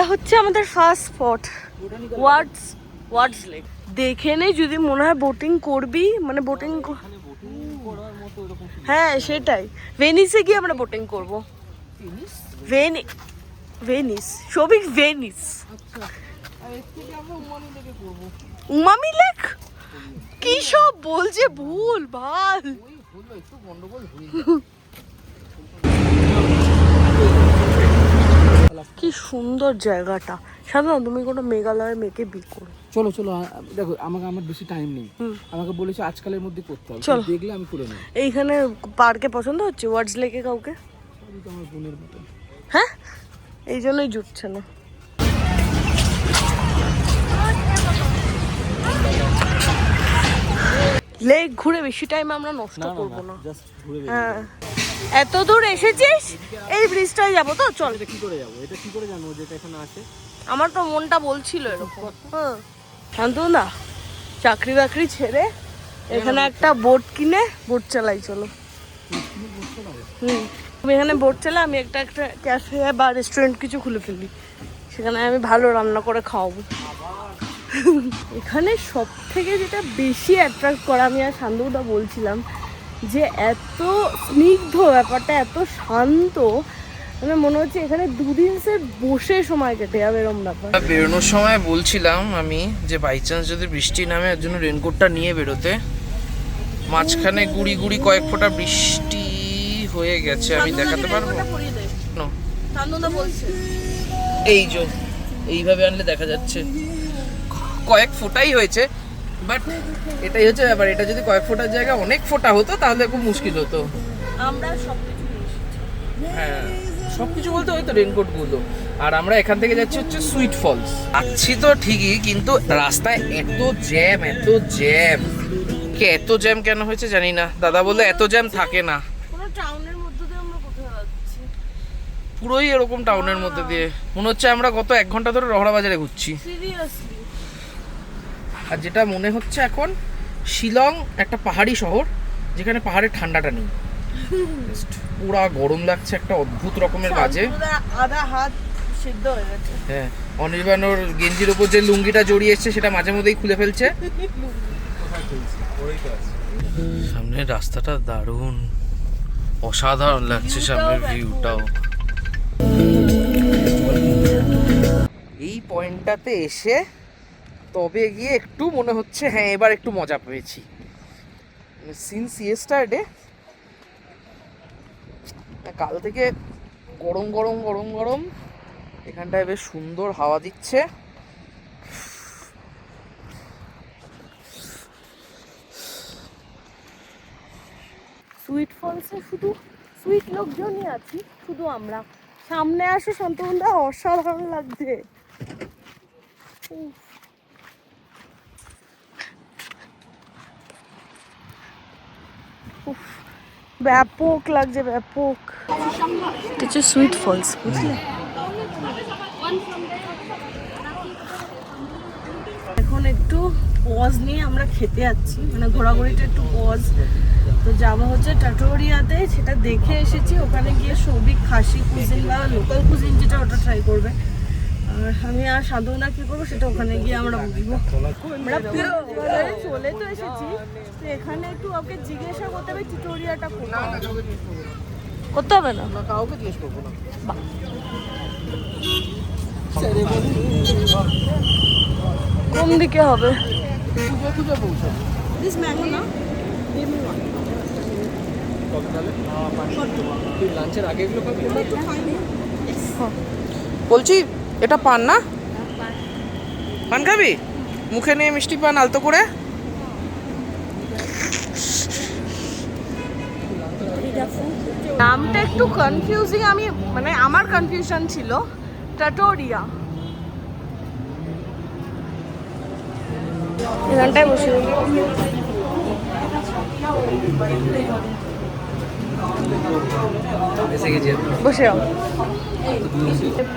এটা হচ্ছে আমাদের ফার্স্ট স্পট, ওয়ার্ডস লেক। দেখে নেই যদি মনে হয় বোটিং করবি, মানে বোটিং, হ্যাঁ সেটাই। ভেনিসে গিয়ে আমরা বোটিং করবো। ভেনিস সবিক ভেনিস। উমামি লেক কি সব বলছে, ভুল ভাল। কি সুন্দর জায়গাটা। সাধারণ তুমি কোনো মেঘালয়ের মেয়েকে বিয়ে করো। চলো চলো, দেখো আমাকে, আমার বেশি টাইম নেই, আমাকে বলেছে আজকালের মধ্যে করতে হবে, দেখলে আমি করে নেব। এইখানে পার্কে পছন্দ হচ্ছে ওয়ার্ডস লেকে কাউকে? আমার বোনের মতো। হ্যাঁ, এই জন্যই জুটছে না। লেক ঘুরে বেশি টাইম আমরা নষ্ট করবো না। হ্যাঁ, এত দূর এসেছিস, এই ব্রিজটাই যাবো তো, চল। এটা কি করে যাবো, এটা কি করে জানবো যেটা এখানে আছে? আমার তো মনটা বলছিল এরকম। হ্যাঁ শান্তু না, চাকরি বাকরি ছেড়ে এখানে একটা বোট কিনে বোট চালাই, চলো। তুমি এখানে বোট চালা, আমি একটা ক্যাফে বা রেস্টুরেন্ট কিছু খুলে ফেলি, সেখানে আমি ভালো রান্না করে খাওয়াবো। এখানে সব থেকে যেটা বেশি অ্যাট্রাক্ট করা, আমি আর শান্তদা বলছিলাম যে এত স্নিগ্ধ ব্যাপারটা, এত শান্ত, মানে মনে হচ্ছে এখানে দুদিন সে বসে সময় কেটে যাবে এরকম ব্যাপার। বেরোনোর সময় বলছিলাম আমি যে বাই চান্স যদি বৃষ্টি নামে এর জন্য রেনকোটটা নিয়ে বেরোতে। মাঝখানে গুড়ি গুড়ি কয়েক ফোঁটা বৃষ্টি হয়ে গেছে, আমি দেখাতে পারবো। এই যে এইভাবে আনলে দেখা যাচ্ছে কয়েক ফোঁটাই হয়েছে, বাট এটাই হচ্ছে ব্যাপার। এটা যদি কয়েক ফোঁটার জায়গায় অনেক ফোঁটা হতো তাহলে খুব মুশকিল হতো। আমরা সবকিছু নিয়ে এসেছি। হ্যাঁ, সবকিছু বলতে ওই তো রেনকোট গুলো। আর আমরা এখান থেকে যাচ্ছি হচ্ছে সুইট ফলস। যাচ্ছি তো ঠিকই, কিন্তু রাস্তায় এত জ্যাম, এত জ্যাম কেন হয়েছে জানি না। দাদা বললো এত জ্যাম থাকে না। পুরো টাউনের মধ্যে দিয়ে আমরা কোথায় যাচ্ছি? পুরোই এরকম টাউনের মধ্যে দিয়ে মনে হচ্ছে আমরা গত 1 ঘন্টা ধরে রহড়া বাজারে ঘুরছি। সিরিয়াসলি। আর যেটা মনে হচ্ছে এখন, শিলং একটা পাহাড়ি শহর যেখানে পাহাড়ের ঠান্ডাটা নেই, পুরা গরম লাগছে একটা অদ্ভুত রকমের বাজে। আধা হাত সিদ্ধ হয়ে গেছে। হ্যাঁ, অনির্বাণ ওর গেঞ্জির উপর যে লুঙ্গিটা জড়িয়ে এসছে সেটা মাঝে মধ্যেই খুলে ফেলছে। সামনের রাস্তাটা দারুণ, অসাধারণ লাগছে সামনের ভিউটাও। এই পয়েন্টটাতে এসে তবে গিয়ে একটু মনে হচ্ছে হ্যাঁ এবার একটু মজা পেয়েছি। সিন্স ইয়েস্টারডে কাল থেকে গরম গরম গরম গরম, এখানটায় বেশ সুন্দর হাওয়া দিচ্ছে। সুইট ফলসে শুধু সুইট লোকজনই আছি, শুধু আমরা। সামনে আসো শান্তবন্ধা, অসাধারণ লাগছে। ব্যাপক লাগছে, ব্যাপক। এটা হচ্ছে সুইট ফলস, বুঝলে? এখন একটু পজ নিয়ে আমরা খেতে যাচ্ছি, মানে ঘোরাঘুরিটা একটু পজ। তো যাবো হচ্ছে টাটোরিয়াতে, সেটা দেখে এসেছি। ওখানে গিয়ে সৌভিক খাসি কুজিন বা লোকাল কুজিন যেটা, ওটা ট্রাই করবে। আর আমি আর সাধনা কি করবো সেটা ওখানে গিয়ে আমরা বুঝবো। আমরা চলে তো এসেছি, তো এখানে একটু ওকে জিজ্ঞাসা করতে হবে টিটোরিয়াটা কোথায়। করতে হবে না, কাউকে জিজ্ঞেস করবো না। কোন দিকে হবে? খুঁজে পৌঁছাবো। দিস ম্যাঙ্গো না, লাঞ্চের আগে এগুলো খাবি? বলছি এটা পান না? পান খাবি? মুখে নিয়ে মিষ্টি পান আলতো করে। নামটা একটু কনফিউজিং, আমি মানে আমার কনফিউশন ছিল। টাটোরিয়া এখানটায় বসে বসে যাও।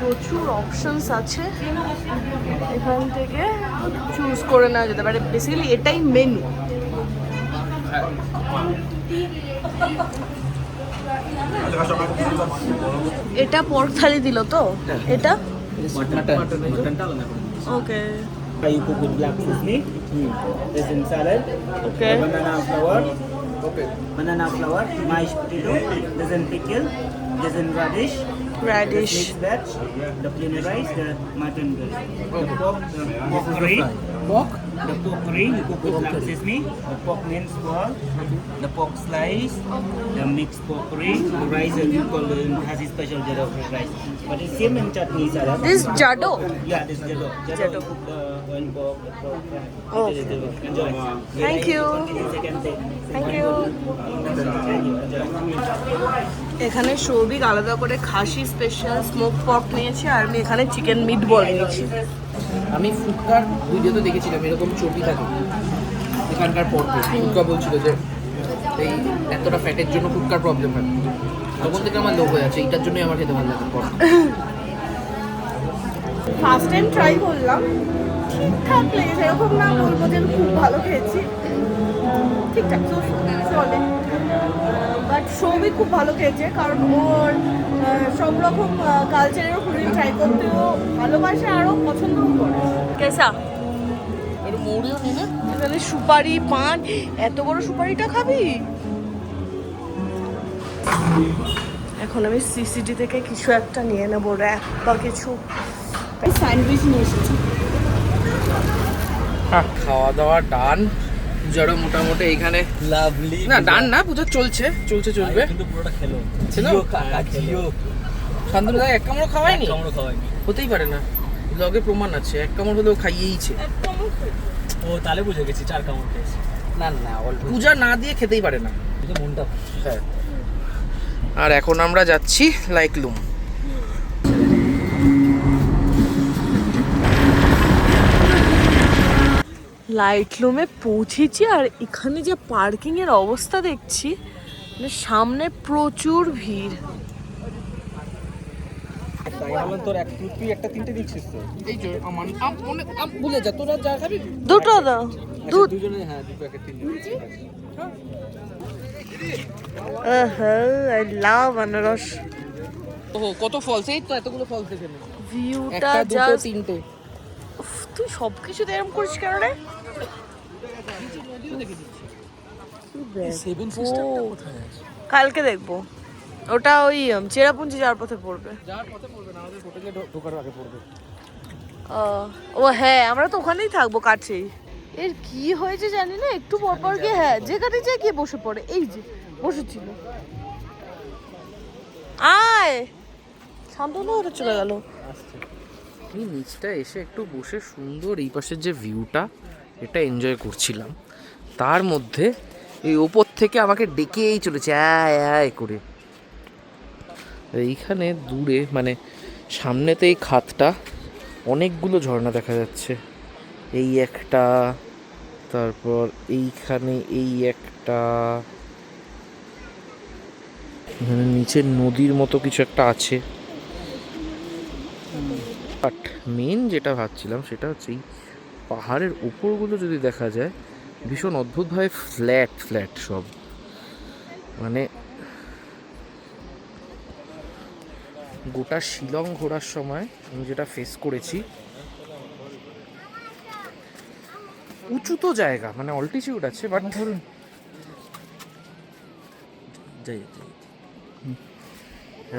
প্রচুর অপশনস আছে, এখান থেকে চুজ করে নেওয়া যেতে পারে। বেসিক্যালি এটাই মেনু। এটা পর্ক থালি দিল তো, এটা ওকে You cook with black sesame. This in salad. Okay Banana flour. Okay Banana flour. Mashed potato. This in pickle. This in radish. Radish Mixed veg. The plain rice. The mutton curry. The pork. The pork curry. বক The pork curry. You cook with black sesame. The pork minced ball. The pork slice. The mixed pork curry. The rice you call has a special jaddo fried rice. But it's same in chutney salad. This জাডো Yeah, this is jaddo. Jaddo cook the oil pork. The pork. Oh. Enjoy. Thank you. Second thing. Thank you Thank you. Enjoy. এখানে সৌভিক আলাদা করে খাসি special smoke pork নিয়েছি আর আমি এখানে chicken meat বল নিয়েছি। আমি food cart ভিডিওতে দেখেছিলাম এরকম চর্বি থাকে এখানকার পর্কে ফুটকা বলছিল যে এই এতটা ফ্যাটের জন্য ফুটকার প্রবলেম হয় তখন থেকে আমার লোভ হয়ে আছে এইটার জন্যই আমার খেতে ভালো লাগে পর্ক ফার্স্ট টাইম ট্রাই করলাম, ঠিকঠাক লেগেছে, এরকম না বলবো যে খুব ভালো খেয়েছি, ঠিকঠাক চলে। বাট সৌভিক খুব ভালো খেয়েছে কারণ ওর সব রকম কালচারের ফুডিং ট্রাই করতেও ভালোবাসে, আরও পছন্দও করে। কেসা একটু মৌরিও নিয়ে নে এখানে সুপারি পান, এত বড় সুপারিটা খাবি? এখন আমি সিসিডি থেকে কিছু একটা নিয়ে নেবো, র্যাপ বা কিছু। স্যান্ডউইচ নিয়ে এসেছি। খাওয়া দাওয়া ডান পূজারও মোটামুটি এইখানে Lovely. না ডান না পূজা চলছে চলবে কিন্তু পুরোটা খেলো। ছিল? শান্তনু দা এক কামড় খাওয়ায়নি কামড় খাওয়াইনি। হতেই পারে না লগে প্রমাণ আছে এক কামড় হলেও খাইয়েইছে ও তাহলে বুঝে গেছি 4 কামড় খেয়েছে। না না পূজা না দিয়ে খেতেই পারে না এটা মনটা হ্যাঁ আর এখন আমরা যাচ্ছি লাইকলুম। লাইটলুমে পৌঁছেছি আর এখানে যে পার্কিং এর অবস্থা দেখছি, মানে সামনে প্রচুর ভিড়। তাই আমার তোর এক তুই একটা তিনটে দিচ্ছিস তো। এই যে আমার ভুলে যা তোরা যা খাবি দুটো দাও, দুজনে হ্যাঁ দুটো প্যাকেট তিনটে। আই লাভ আনারস। ওহো কত ফলস এই তো এতগুলো ফলস দেখে নে ভিউটা একটা দুটো জাস্ট, তিনটে তুই সব কিছুতে এরকম করিস কেন রে? সেভেন সিস্টারটা কোথায় আছে কালকে দেখবো, ওটা ওই চেরাপুঞ্জি যাওয়ার পথে পড়বে। যার পথে পড়বে না আমাদের হোটেলে ঢোকার আগে পড়বে ও হ্যাঁ, আমরা তো ওখানেই থাকবো কাছেই। এর কি হয়েছে জানি না, একটু পর পর গিয়ে হ্যাঁ যেখানে যায় গিয়ে বসে পড়ে। এই যে বসেছিল, আয় শান্তনু ওটা চলে গেল। আমি নিচটা এসে একটু বসে সুন্দর এই পাশের যে ভিউটা এটা এনজয় করছিলাম, তার মধ্যে এই ওপর থেকে আমাকে ডেকেই চলেছে আয় আয় করে। এইখানে দূরে মানে সামনেতে এই খাতটা অনেকগুলো ঝর্ণা দেখা যাচ্ছে, এই একটা, তারপর এইখানে এই একটা, এখানে নিচে নদীর মতো কিছু একটা আছে। বাট মেন যেটা ভাবছিলাম সেটা হচ্ছে এই পাহাড়ের উপরগুলো যদি দেখা যায় ভীষণ অদ্ভুতভাবে ফ্ল্যাট ফ্ল্যাট সব, মানে গোটা শিলং ঘোরার সময় আমি যেটা ফেস করেছি, উঁচু তো জায়গা মানে অল্টিটিউড আছে বাট ধরুন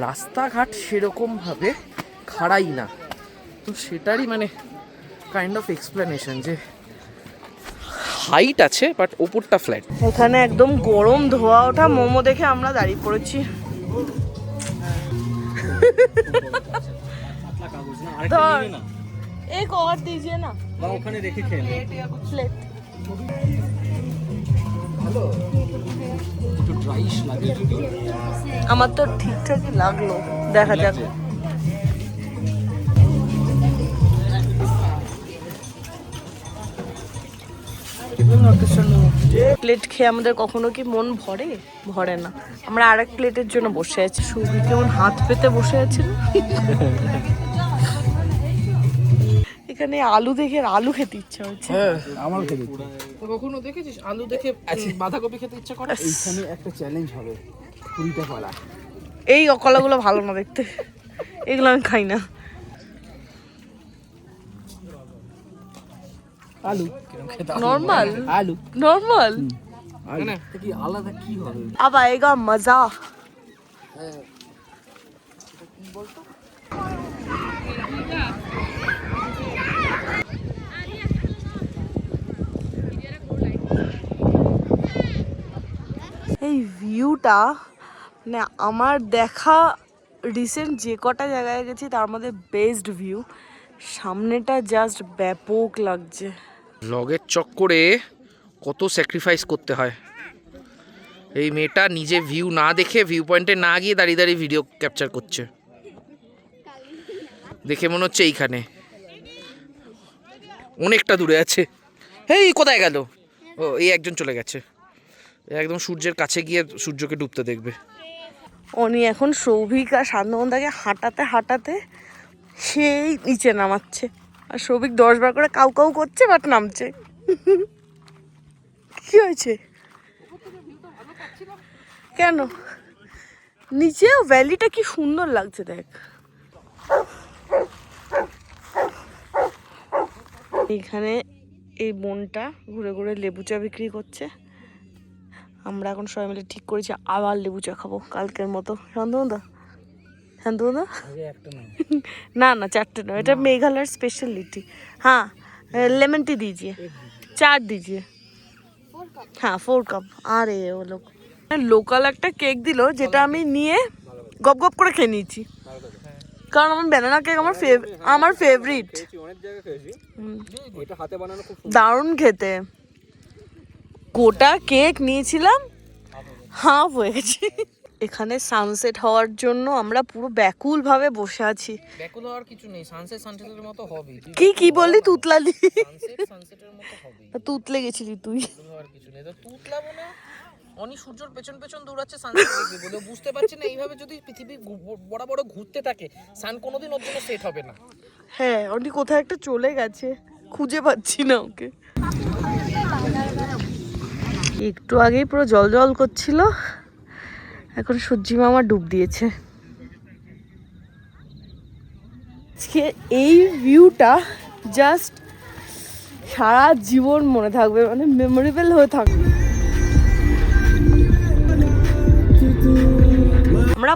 রাস্তাঘাট সেরকমভাবে খাড়াই না, তো সেটারই মানে কাইন্ড অফ এক্সপ্লেনেশন যে হাইট আছে বাট ওপরটা ফ্ল্যাট। এখানে একদম গরম ধোয়া ওঠা মোমো দেখে আমরা দাঁড়িয়ে পড়েছি। ধর एक और दीजिए ना, বা ওখানে রেখে খেয়ে নে। प्लेट। একটু ড্রাইশ লাগে যদি। আমার তো ঠিকঠাকই লাগলো, দেখা যাক। প্লেট খেয়ে আমাদের কখনো কি মন ভরে? ভরে না। আমরা আরেক প্লেটের জন্য বসে আছি। সৌভিক কেমন হাত পেতে বসে আছে না? এখানে আলু দেখে আলু খেতে ইচ্ছা হচ্ছে। আমার খেতে কখনো দেখেছিস আলু দেখে বাঁধাকপি খেতে ইচ্ছা করে? এইখানে একটা চ্যালেঞ্জ হবে 20টা কলা এই কলাগুলো ভালো না দেখতে, এগুলো আমি খাই না। আলু নর্মাল আলু নর্মাল না কি আলাদা কি হবে अब आएगा मजा এই ভিউটা মানে আমার দেখা রিসেন্ট যে কটা জায়গায় গেছি তার মধ্যে বেস্ট ভিউ। সামনেটা জাস্ট ব্যাপক লাগছে। লগের চক্করে কত স্যাক্রিফাইস করতে হয়। এই মেয়েটা নিজে ভিউ না দেখে ভিউ পয়েন্টে না গিয়ে দাঁড়িয়ে দাঁড়িয়ে ভিডিও ক্যাপচার করছে। দেখে মনে হচ্ছে এইখানে অনেকটা দূরে আছে। এই কোথায় গেল? ও এই একজন চলে গেছে, একদম সূর্যের কাছে গিয়ে সূর্যকে ডুবতে দেখবে। উনি এখন সৌভিক আর শান্তমন্দাকে হাঁটাতে হাঁটাতে সেই নিচে নামাচ্ছে, আর সৌভিক 10 বার করে কাউ কাউ করছে বাট নামছে। কি হয়েছে? কেন? নিচেও ভ্যালিটা কি সুন্দর লাগছে দেখ। এইখানে এই বোনটা ঘুরে ঘুরে লেবু চা বিক্রি করছে। আমরা এখন সবাই মিলে ঠিক করেছি আবার লেবু চা খাবো কালকের মতো। শান্তমন্দা শান্তমন্দা না না 4টে না, এটা मेघालय स्पेशलिटी। हाँ लेमन टी दीजिए, 4 दीजिए। हाँ 4 कप। आ रहे हैं वो लोग। লোকাল একটা কেক দিল যেটা আমি নিয়ে গপ গপ করে খেয়ে নিয়েছি, কারণ আমার ব্যানানা কেক আমার ফেভারিট। দারুণ খেতে। গোটা কেক নিয়েছিলাম, হাফ হয়ে গেছে। এখানে সানসেট হওয়ার জন্য আমরা পুরো ব্যাকুল ভাবে বসে আছি। ব্যাকুল হওয়ার কিছু নেই, সানসেটের মতো হবে। কি বললি? তুতলালি? সানসেটের মতো হবে। তুতলে গেছিলি তুই? হওয়ার কিছু নেই, তো তুতলাবো না। অনি সূর্যের পেছন পেছন দৌড়াচ্ছে সানসেট দেখবে বলে, বুঝতে পারছি না এইভাবে যদি পৃথিবী বড় বড় ঘুরতে থাকে সান কোনোদিন ওর জন্য সেট হবে না। হ্যাঁ অনি কোথায় একটা চলে গেছে, খুঁজে পাচ্ছি না ওকে। একটু আগেই পুরো জল জল করছিল, এখন সূর্যি মামা ডুব দিয়েছে। আজকে এই ভিউটা জাস্ট সারা জীবন মনে থাকবে, মানে মেমোরেবল হয়ে থাকবে। আমরা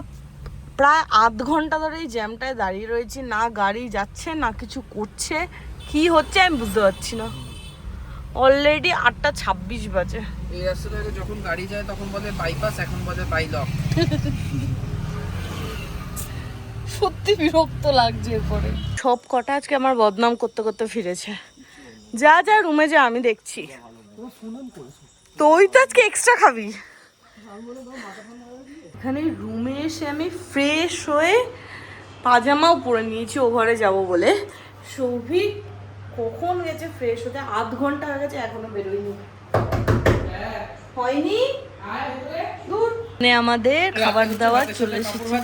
প্রায় আধ ঘন্টা ধরে এই জ্যামটায় দাঁড়িয়ে রয়েছি, না গাড়ি যাচ্ছে না কিছু করছে, কি হচ্ছে আমি বুঝতে পারছি না। অলরেডি 8:26 বাজে। এই রাস্তা থেকে যখন গাড়ি যায় তখন বলে বাইপাস, এখন বলে বাইলক। সত্যি বিরক্ত লাগছে এরপরে। সব কটা আজকে আমার বদনাম করতে করতে ফিরেছে। যা যা রুমে যা, আমি দেখছি। তুই তো আজকে এক্সট্রা খাবি। এখানে রুমে এসে আমি ফ্রেশ হয়ে পাজামাও পরে নিয়েছি ও ঘরে যাবো বলে। সৌভিক কখন গেছে ফ্রেশ হতে? আধ ঘন্টা হয়ে গেছে, এখনো বেরোয়নি। হয়নি দূর। আমাদের খাবার দাবার চলে এসেছে।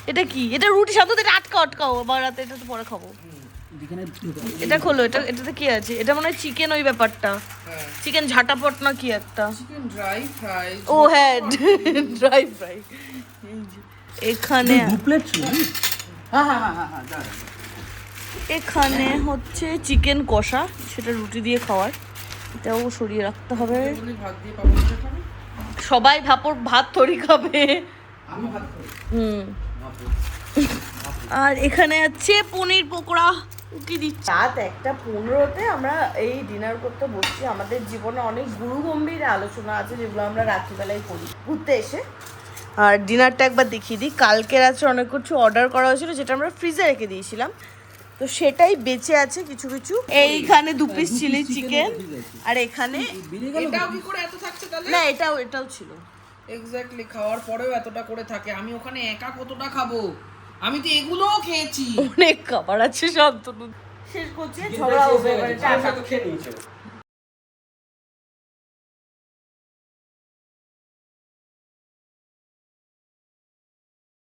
এটা কি? এটা রুটি সাথে এটা আটকাও আবার রাতে, এটা তো পরে খাবো। এটা খোলো, এটাতে কি আছে? এটা মনে হয় চিকেন, ওই ব্যাপারটা চিকেন ঝাটাপট না কি একটা। Chicken dry fry. ও হ্যাঁ ড্রাই ফ্রাই। এখানে এখানে হচ্ছে চিকেন কষা, সেটা রুটি দিয়ে খাওয়ার। এটাও সরিয়ে রাখতে হবে। ভাত দিয়ে পাবো খাবে। সবাই ভাত থরি খাবে। আমি ভাত খাবো। আর এখানে আছে পনির পকোড়া। কি দিচ্ছি? রাত 1:15-তে আমরা এই ডিনার করতে বসছি। আমাদের জীবনে অনেক গুরু গম্ভীর আলোচনা আছে যেগুলো আমরা রাত্রিবেলায় করি ঘুরতে এসে। আর ডিনারটা একবার দেখিয়ে দিই। কালকে রাত্রে অনেক কিছু অর্ডার করা হয়েছিল যেটা আমরা ফ্রিজে রেখে দিয়েছিলাম, তো সেটাই বেঁচে আছে কিছু কিছু। এইখানে 2 পিস চিলি চিকেন, আর এখানে এটাও কি করে এত থাকছে তাহলে? না এটাও ছিল। এক্স্যাক্টলি, খাওয়ার পরেও এতটা করে থাকে। আমি ওখানে একা কতটা খাবো? আমি তো এগুলোও খেয়েছি। অনেক খাবার আছে। শান্তনু শেষ করছে, ঝগড়া হবে। খেয়ে নিয়েছে।